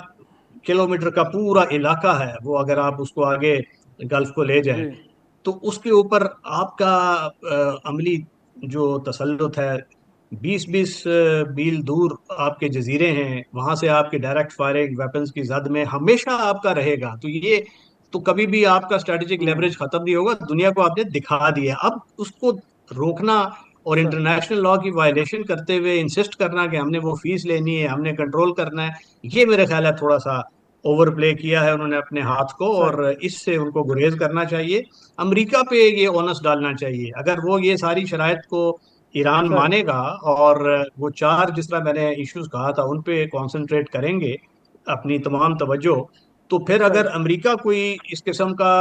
किलोमीटर का पूरा इलाका है, वो अगर आप उसको आगे गल्फ को ले जाएं तो उसके ऊपर आपका अमली जो तसल्लुत है, 20-20 मील दूर आपके जजीरे हैं, वहां से आपके डायरेक्ट फायरिंग वेपन्स की जद में हमेशा आपका रहेगा। तो ये तो कभी भी आपका स्ट्रेटेजिक लेवरेज खत्म नहीं होगा, दुनिया को आपने दिखा दिया। अब उसको रोकना और इंटरनेशनल लॉ की वायलेशन करते हुए इंसिस्ट करना कि हमने वो फीस लेनी है, हमने कंट्रोल करना है, ये मेरे ख्याल है थोड़ा सा ओवर प्ले किया है उन्होंने अपने हाथ को, और इससे उनको गुरेज करना चाहिए। अमेरिका पे ये ओनस डालना चाहिए। अगर वो ये सारी शराइत को ईरान मानेगा और वो 4 जिस तरह मैंने इश्यूज कहा था उन पे कॉन्सेंट्रेट करेंगे अपनी तमाम तवज्जो, तो फिर अगर अमेरिका कोई इस किस्म का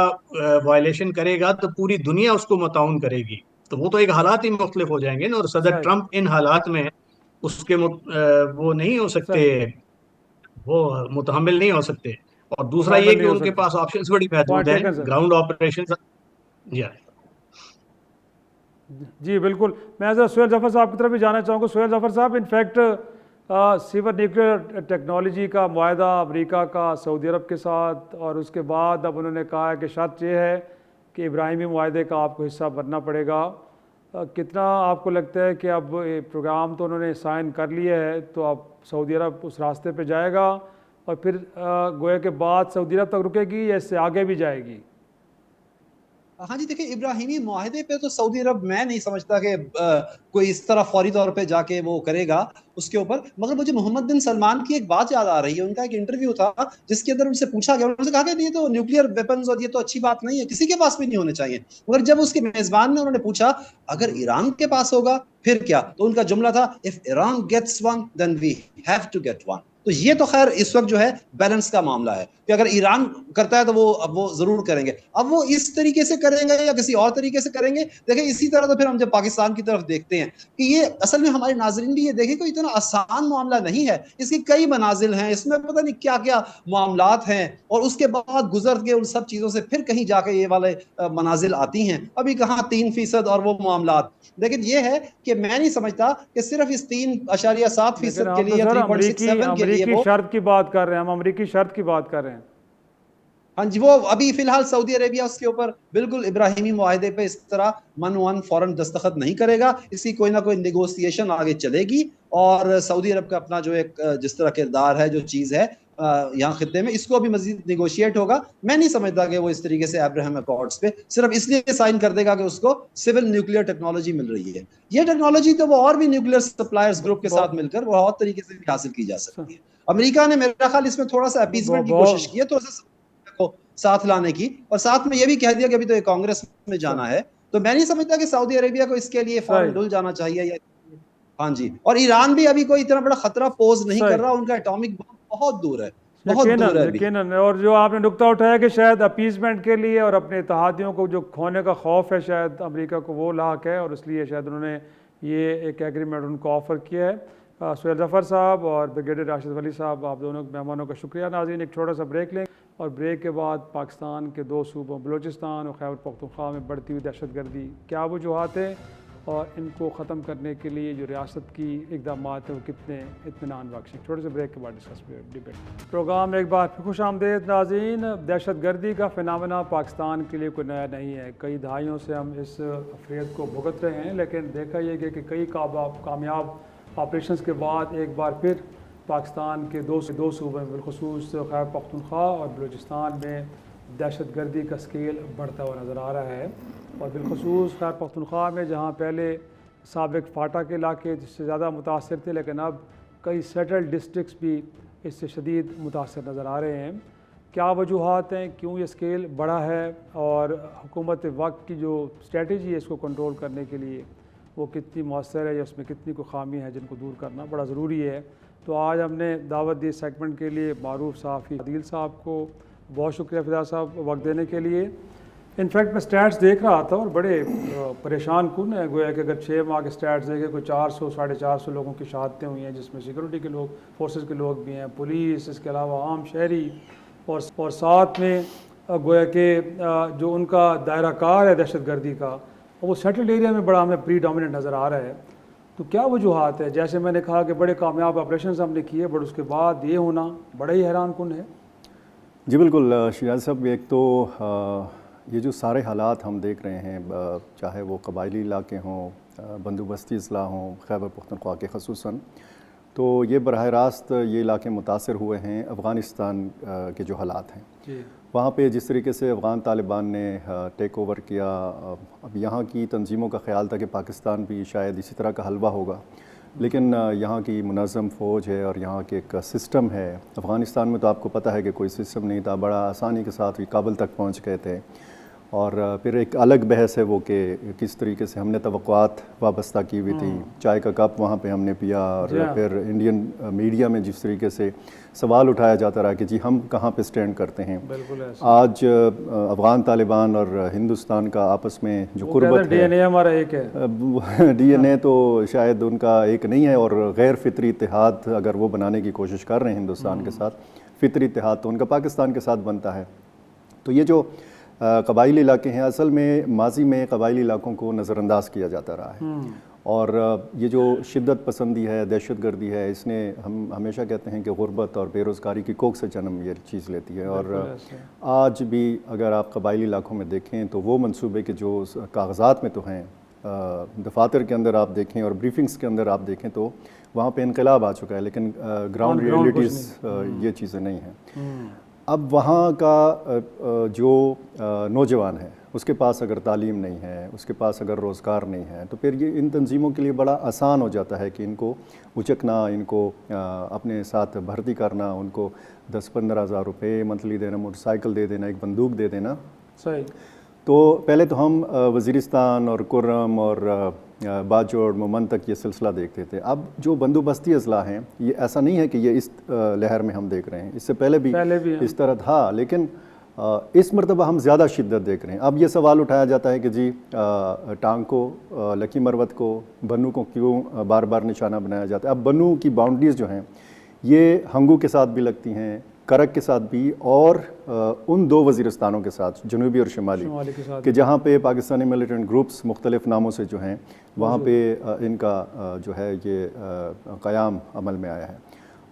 वायलेशन करेगा तो पूरी दुनिया उसको मुताउन करेगी। तो वो तो एक हालात ही मुख्तलिफ हो जाएंगे ना, और सदर सही ट्रंप इन हालात में उसके वो नहीं हो सकते, सही वो मुतहम्मिल नहीं हो सकते। और दूसरा ये मुतामिल कि नहीं हो उनके सकते। पास ऑप्शंस बड़ी महदूद पॉइंट हैं, टेकन सर। Ground operation. या जी बिल्कुल। मैं ज़रा सुहेल जफ़र साहब की तरफ भी जाना चाहूँगा। सुहेल जफ़र साहब, इनफैक्ट सिवर न्यूक्लियर टेक्नोलॉजी का मुआहदा अमेरिका का सऊदी अरब के साथ, और उसके बाद अब उन्होंने कहा है कि शर्त ये है कि इब्राहिमी मुआहदे का आपको हिस्सा बनना पड़ेगा। कितना आपको लगता है कि अब ये प्रोग्राम तो उन्होंने साइन कर लिया है, तो अब सऊदी अरब उस रास्ते पे जाएगा और फिर गोया के बाद सऊदी अरब तक रुकेगी या इससे आगे भी जाएगी? हाँ जी, देखिए इब्राहिमी मुआहदे पे तो सऊदी अरब मैं नहीं समझता कि कोई इस तरह फौरी तौर पे जाके वो करेगा उसके ऊपर। मगर मुझे मोहम्मद बिन सलमान की एक बात याद आ रही है। उनका एक इंटरव्यू था जिसके अंदर उनसे पूछा गया, उन्होंने कहा कि ये तो न्यूक्लियर वेपन्स और ये तो अच्छी बात नहीं है, किसी के पास भी नहीं होने चाहिए। मगर जब उसके मेजबान ने उन्होंने पूछा अगर ईरान के पास होगा फिर क्या, तो उनका जुमला था if Iran gets one then we have to get one. तो ये तो खैर इस वक्त जो है बैलेंस का मामला है कि अगर ईरान करता है तो वो जरूर करेंगे। अब वो इस तरीके से करेंगे या किसी और तरीके से करेंगे, देखिए इसी तरह तो फिर हम जब पाकिस्तान की तरफ देखते हैं कि ये असल में हमारे नाजरीन भी ये देखें कोई इतना आसान मामला नहीं है, इसकी कई मनाजिल हैं, इसमें पता नहीं क्या क्या मामलात हैं, और उसके बाद गुजर के उन सब चीजों से फिर कहीं जाके ये वाले मनाजिल आती हैं। अभी कहाँ 3% और वो मामलात। लेकिन ये है कि मैं नहीं समझता कि सिर्फ इस 3.7% लेकिन के हम तो लिए या सर 3.67 के लिए अमरीकी वो, शर्त की बात कर रहे हैं, हम अमरीकी शर्त की बात कर रहे हैं। हाँ जी, वो अभी फिलहाल सऊदी अरेबिया उसके ऊपर बिल्कुल इब्राहिमी मुआहदे पे इस तरह मन वन फौरन दस्तखत नहीं करेगा। इसकी कोई ना कोई नेगोशिएशन आगे चलेगी और सऊदी अरब का अपना जो एक जिस तरह किरदार है, जो चीज है यहाँ खित्ते में, इसको भी मजीद निगोशिएट होगा। मैं नहीं समझता कि वो इस तरीके से अब्राहम अकॉर्ड्स पे सिर्फ इसलिए साइन कर देगा कि उसको सिविल न्यूक्लियर टेक्नोलॉजी मिल रही है। ये टेक्नोलॉजी तो वो और भी न्यूक्लियर सप्लायर्स ग्रुप के साथ मिलकर बहुत तरीके से भी हासिल की जा सकती है। अमेरिका ने मेरा ख्याल इसमें थोड़ा सा अपीजमेंट की कोशिश की है, तो को साथ लाने की, और साथ में ये भी कह दिया कि अभी तो ये कांग्रेस में जाना है। तो मैं नहीं समझता कि सऊदी अरेबिया को इसके लिए फौरन डुल जाना चाहिए या, हाँ जी। और ईरान भी अभी कोई इतना बड़ा खतरा पोज नहीं कर रहा, उनका एटॉमिक बम बहुत दूर है, बहुत दूर है अभी। यकीनन। और जो आपने नुक्ता उठाया कि शायद अपीजमेंट के लिए और अपने इत्तेहादियों को जो खोने का खौफ है, शायद अमेरिका को वो लाक है, और इसलिए शायद उन्होंने ये एक एग्रीमेंट उनको ऑफ़र किया है। सुहेल जफ़र साहब और ब्रिगेडियर राशिद वली साहब, आप दोनों मेहमानों का शुक्रिया। नाज़रीन, एक छोटा सा ब्रेक लें और ब्रेक के बाद पाकिस्तान के 2 सूबों बलूचिस्तान और खैबर पख्तूनख्वा में बढ़ती हुई दहशतगर्दी, क्या वजूहात हैं और इनको ख़त्म करने के लिए जो रियासत की इक़दाम हैं वो कितने इत्मीनान बख्श हैं। छोटे से ब्रेक के बाद डिस्कस डिबेट प्रोग्राम में एक बार फिर खुश आमदेद नाज़रीन। दहशतगर्दी का फिनामिना पाकिस्तान के लिए कोई नया नहीं है। कई दहाइयों से हम इस अफरेद को भुगत रहे हैं, लेकिन देखा यह गया कि कई कामयाब ऑपरेशंस के बाद एक बार फिर पाकिस्तान के दो सूबे में बिलखुसूस खैबर पख्तूनख्वा और बलूचिस्तान में दहशतगर्दी का स्केल बढ़ता हुआ नज़र आ रहा है। और बिलखुसूस खैबर पख्तूनख्वा में जहाँ पहले साबिक फाटा के इलाके जिससे ज़्यादा मुतासर थे, लेकिन अब कई सेटल्ड डिस्ट्रिक्स भी इससे शदीद मुतासर नज़र आ रहे हैं। क्या वजूहात हैं, क्यों ये स्केल बढ़ा है, और हुकूमत वक्त की जो स्ट्रेटजी है इसको कंट्रोल करने के लिए वो कितनी मौसर है या उसमें कितनी कोई खामी है जिनको दूर करना बड़ा ज़रूरी है। तो आज हमने दावत दी सेगमेंट के लिए मारूफ सहाफ़ी आदिल साहब को। बहुत शुक्रिया फिदा साहब वक्त देने के लिए। इनफैक्ट मैं स्टैट्स देख रहा था और बड़े परेशान कुन है। गोया कि अगर 6 माह के स्टैट्स देखे, कोई 400 साढ़े 400 लोगों की शहादतें हुई हैं, जिसमें सिक्योरिटी के लोग, फोर्सेस के लोग भी हैं, पुलिस, इसके अलावा आम शहरी, और साथ में गोया कि जो उनका दायरा कार है दहशतगर्दी का, वो सेटल्ड एरिया में बड़ा हमें प्रीडोमिनेंट नज़र आ रहा है। तो क्या वजूहात है? जैसे मैंने कहा कि बड़े कामयाब ऑपरेशन हमने किए, बट उसके बाद ये होना बड़ा ही हैरान कुन है। जी बिल्कुल शिराज साहब, एक तो ये जो सारे हालात हम देख रहे हैं, चाहे वो कबायली इलाके हों, बंदोबस्ती अजला हों, खैबर पख्तूनख्वा के खसूसन, तो ये बरह रास्त ये इलाके मुतासर हुए हैं अफ़गानिस्तान के जो हालात हैं जी। वहाँ पे जिस तरीके से अफ़गान तालिबान ने टेक ओवर किया, अब यहाँ की तंजीमों का ख्याल था कि पाकिस्तान भी शायद इसी तरह का हलवा होगा, लेकिन यहाँ की मुनज़्ज़म फ़ौज है और यहाँ के एक सिस्टम है। अफ़गानिस्तान में तो आपको पता है कि कोई सिस्टम नहीं था, बड़ा आसानी के साथ भी काबुल तक पहुँच गए थे। और फिर एक अलग बहस है वो कि किस तरीके से हमने तवक्कुआत वाबस्ता की हुई थी, चाय का कप वहाँ पे हमने पिया, और फिर इंडियन मीडिया में जिस तरीके से सवाल उठाया जाता रहा कि जी हम कहाँ पे स्टैंड करते हैं। आज अफ़गान तालिबान और हिंदुस्तान का आपस में जो कुर्बत है, डीएनए हमारा एक है। डीएनए तो शायद उनका एक नहीं है, और गैर फितरी इत्तेहाद अगर वो बनाने की कोशिश कर रहे हैं हिंदुस्तान के साथ, फितरी इत्तेहाद तो उनका पाकिस्तान के साथ बनता है। तो ये जो कबाइली इलाके हैं, असल में माजी में कबाइली इलाकों को नज़रअंदाज किया जाता रहा है, और ये जो शिद्दत पसंदी है, दहशत गर्दी है, इसने हम हमेशा कहते हैं कि गुर्बत और बेरोज़गारी की कोख से जन्म ये चीज़ लेती है। और आज भी अगर आप कबाइली इलाकों में देखें तो वो मंसूबे के जो कागज़ात में तो हैं, दफातर के अंदर आप देखें और ब्रीफिंग्स के अंदर आप देखें तो वहाँ पे इनकलाब आ चुका है, लेकिन ग्राउंड रियलिटीज़ ये चीज़ें नहीं हैं। अब वहाँ का जो नौजवान है उसके पास अगर तालीम नहीं है, उसके पास अगर रोज़गार नहीं है, तो फिर ये इन तंजीमों के लिए बड़ा आसान हो जाता है कि इनको उचकना, इनको अपने साथ भर्ती करना, उनको 10-15 हज़ार रुपये मंथली देना, मोटरसाइकिल दे देना, एक बंदूक दे देना। सही। तो पहले तो हम वज़ीरिस्तान और कुर्रम और बाजोड़ मोमन तक ये सिलसिला देखते थे। अब जो बंदोबस्ती अजला हैं, ये ऐसा नहीं है कि ये इस लहर में हम देख रहे हैं, इससे पहले भी इस तरह था, लेकिन इस मरतबा हम ज़्यादा शिद्दत देख रहे हैं। अब ये सवाल उठाया जाता है कि जी टांग को, लकी मरवत को, बन्नू को क्यों बार बार निशाना बनाया जाता है। अब बन्नू की बाउंड्रीज़ जो हैं ये हंगू के साथ भी लगती हैं, करक के साथ भी, और उन दो वज़ीरिस्तानों के साथ, जनूबी और शिमाली कि जहाँ पे पाकिस्तानी मिलिटेंट ग्रुप्स मुख्तलिफ़ नामों से जो हैं वहाँ पे इनका जो है ये क़याम अमल में आया है।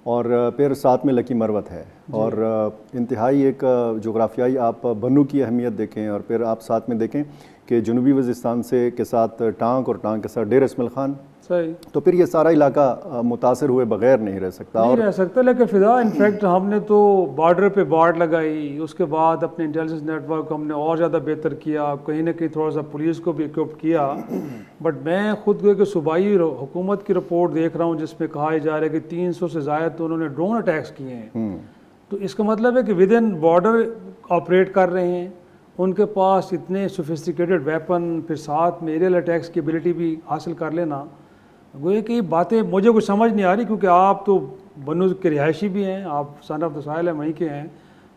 और फिर साथ में लकी मरवत है, और इंतहाई एक जोग्राफियाई आप बन्नू की अहमियत देखें, और फिर आप साथ में देखें कि जनूबी वज़ीरिस्तान से के साथ टांग, और टांग के साथ डेर इसमाइल खान। सही। तो फिर ये सारा इलाका मुतासर हुए बगैर नहीं रह सकता। नहीं रह सकता, लेकिन फिदा इनफैक्ट हमने तो बॉर्डर पे बाड़ लगाई, उसके बाद अपने इंटेलिजेंस नेटवर्क को हमने और ज़्यादा बेहतर किया, कहीं ना कहीं थोड़ा सा पुलिस को भी इक्विप किया। बट मैं खुद को सूबाई हुकूमत की रिपोर्ट देख रहा हूँ जिसमें कहा जा रहा है कि 300 से ज़्यादा तो उन्होंने ड्रोन अटैक्स किए हैं। तो इसका मतलब है कि विद इन बॉर्डर ऑपरेट कर रहे हैं, उनके पास इतने सोफिस्टिकेटेड वेपन, फिर साथ में एरियल अटैक्स की एबिलिटी भी हासिल कर लेना। गोए कि बातें मुझे कुछ समझ नहीं आ रही, क्योंकि आप तो बन्नू के रिहायशी भी हैं, आप सन ऑफ द सॉइल है, वहीं के हैं,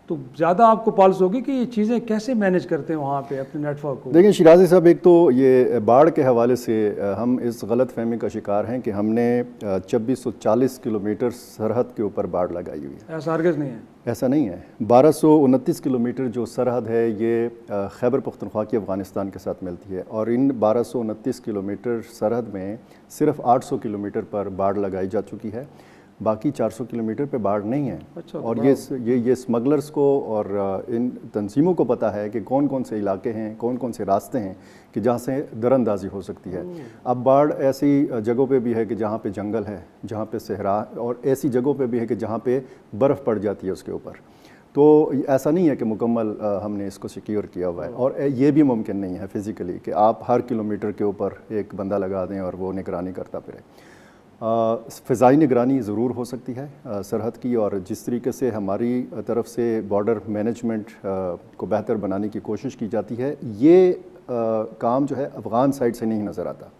तो ज़्यादा आपको पल्स होगी कि ये चीज़ें कैसे मैनेज करते हैं वहाँ पे अपने नेटवर्क को। देखिए शिराजी साहब, एक तो ये बाढ़ के हवाले से हम इस गलत फहमी का शिकार हैं कि हमने 2640 किलोमीटर सरहद के ऊपर बाढ़ लगाई हुई है। ऐसा हरगिज़ नहीं है। ऐसा नहीं है। 1229 किलोमीटर जो सरहद है ये खैबर पख्तूनख्वा की अफ़गानिस्तान के साथ मिलती है, और इन 1229 किलोमीटर सरहद में सिर्फ 800 किलोमीटर पर बाढ़ लगाई जा चुकी है, बाकी 400 किलोमीटर पे बाढ़ नहीं है। अच्छा, और ये स्मगलर्स को और इन तंजीमों को पता है कि कौन कौन से इलाके हैं, कौन कौन से रास्ते हैं कि जहाँ से दरअंदाजी हो सकती है। अब बाढ़ ऐसी जगहों पे भी है कि जहाँ पे जंगल है, जहाँ पे सहरा, और ऐसी जगहों पे भी है कि जहाँ पे बर्फ़ पड़ जाती है उसके ऊपर। तो ऐसा नहीं है कि मुकम्मल हमने इसको सिक्योर किया हुआ है, और ये भी मुमकिन नहीं है फ़िज़िकली कि आप हर किलोमीटर के ऊपर एक बंदा लगा दें और वो निगरानी करता फिरे। फ़िज़ाई निगरानी ज़रूर हो सकती है सरहद की, और जिस तरीके से हमारी तरफ से बॉर्डर मैनेजमेंट को बेहतर बनाने की कोशिश की जाती है, ये काम जो है अफ़गान साइड से नहीं नज़र आता।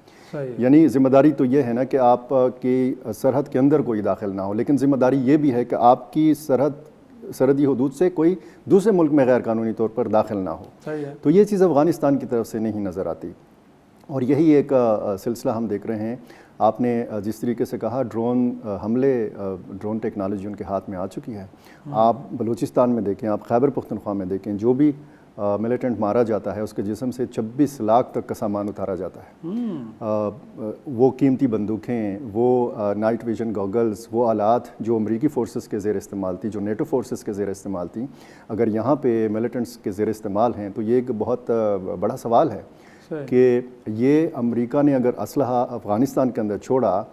यानी ज़िम्मेदारी तो ये है ना कि आपकी सरहद के अंदर कोई दाखिल ना हो, लेकिन ज़िम्मेदारी ये भी है कि आपकी सरहदी हदूद से कोई दूसरे मुल्क में गैर कानूनी तौर पर दाखिल ना हो। तो ये चीज़ अफ़गानिस्तान की तरफ से नहीं नज़र आती, और यही एक सिलसिला हम देख रहे हैं। आपने जिस तरीके से कहा ड्रोन हमले, ड्रोन टेक्नोलॉजी उनके हाथ में आ चुकी है। आप बलूचिस्तान में देखें, आप खैबर पख्तूनख्वा में देखें, जो भी मिलिटेंट मारा जाता है उसके जिस्म से 26 लाख तक का सामान उतारा जाता है। वो कीमती बंदूकें, वो नाइट विजन गॉगल्स, वो आलात जो अमरीकी फ़ोर्सेस के ज़ेर इस्तेमाल थी, जो नेटो फोर्सेस के ज़ेर इस्तेमाल थी, अगर यहाँ पे मिलिटेंट्स के ज़ेर इस्तेमाल हैं तो ये एक बहुत बड़ा सवाल है कि ये अमेरिका ने अगर असलहा अफ़गानिस्तान के अंदर छोड़ा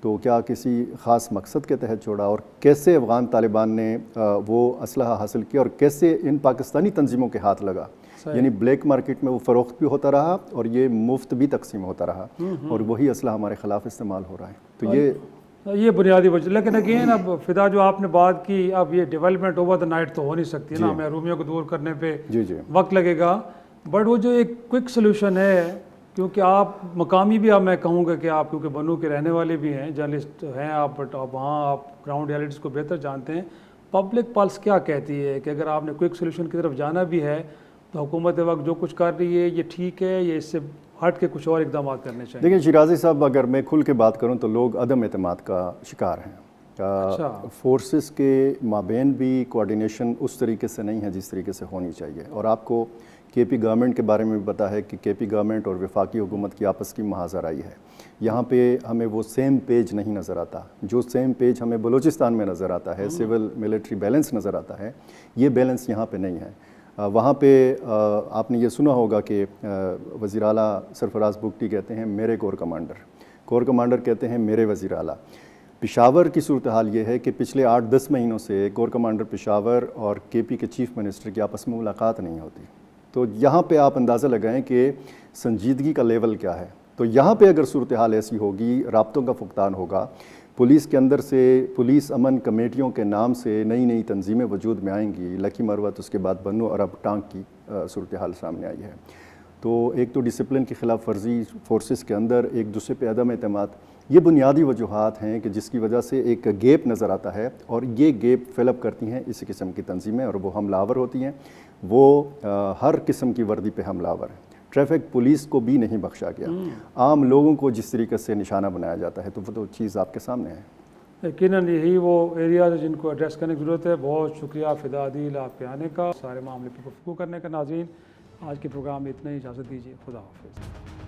तो क्या किसी ख़ास मकसद के तहत छोड़ा, और कैसे अफ़गान तालिबान ने वो असलहा हासिल किया, और कैसे इन पाकिस्तानी तंजीमों के हाथ लगा। यानी ब्लैक मार्केट में वो फ़रोख्त भी होता रहा और ये मुफ्त भी तकसीम होता रहा, और वही असलहा हमारे ख़िलाफ़ इस्तेमाल हो रहा है। तो ये बुनियादी वजह। लेकिन अगेन अब फिदा जो आपने बात की, अब ये डेवलपमेंट ओवर द नाइट तो हो नहीं सकती ना, महरूमियों को दूर करने पे जी वक्त लगेगा। बट वो जो एक क्विक सोल्यूशन है, क्योंकि आप मकामी भी, अब मैं कहूँगा कि आप क्योंकि बनू के रहने वाले भी हैं, जर्नलिस्ट हैं आप, बट आप वहाँ आप ग्राउंड रियलिटीज़ को बेहतर जानते हैं। पब्लिक पल्स क्या कहती है कि अगर आपने क्विक सोल्यूशन की तरफ जाना भी है तो हुकूमत वक्त जो कुछ कर रही है ये ठीक है, या इससे हट के कुछ और इकदाम करने चाहिए? देखिए शिराजी साहब, अगर मैं खुल के बात करूँ तो लोग अदम एतमाद का शिकार हैं। अच्छा। फोर्सेस के माबेन भी कोऑर्डिनेशन उस तरीके से नहीं है जिस तरीके से होनी चाहिए। और आपको केपी गवर्नमेंट के बारे में भी पता है कि केपी गवर्नमेंट और वफाकी हुकूमत की आपस की महाजराई है। यहाँ पे हमें वो सेम पेज नहीं नज़र आता जो सेम पेज हमें बलूचिस्तान में नज़र आता है, सिविल मिलिट्री बैलेंस नज़र आता है, ये बैलेंस यहाँ पे नहीं है। वहाँ पे आपने ये सुना होगा कि वज़ीर आला सरफराज बुगटी कहते हैं मेरे कोर कमांडर कहते हैं मेरे वज़ीर आला। पेशावर की सूरत हाल ये है कि पिछले 8-10 महीनों से कोर कमांडर पेशावर और केपी के चीफ मिनिस्टर की आपस में मुलाकात नहीं होती। तो यहाँ पे आप अंदाज़ा लगाएं कि संजीदगी का लेवल क्या है। तो यहाँ पे अगर सूरत हाल ऐसी होगी, राब्तों का फुकदान होगा, पुलिस के अंदर से पुलिस अमन कमेटियों के नाम से नई नई तंजीमें वजूद में आएंगी। लकी मरवत, उसके बाद बन्नू अरब टांग की सूरत हाल सामने आई है। तो एक तो डिसिप्लिन की खिलाफ वर्जी फोर्सेस के अंदर, एक दूसरे पे अदम एतमाद, ये बुनियादी वजूहात हैं कि जिसकी वजह से एक गैप नज़र आता है। और ये गैप फिलअप करती हैं इसी किस्म की तंजीमें, और वो हमलावर होती हैं। वो हर किस्म की वर्दी पे हमलावर है। ट्रैफिक पुलिस को भी नहीं बख्शा गया। आम लोगों को जिस तरीके से निशाना बनाया जाता है, तो वो तो चीज़ आपके सामने है। यकीनन यही वो एरियाज जिनको एड्रेस करने की ज़रूरत है। बहुत शुक्रिया फ़िदा आदिल आपके आने का, सारे मामले पर गुफ्तगू करने का। नाज़रीन, आज के प्रोग्राम में इतना ही, इजाज़त दीजिए। खुदा हाफ़िज़।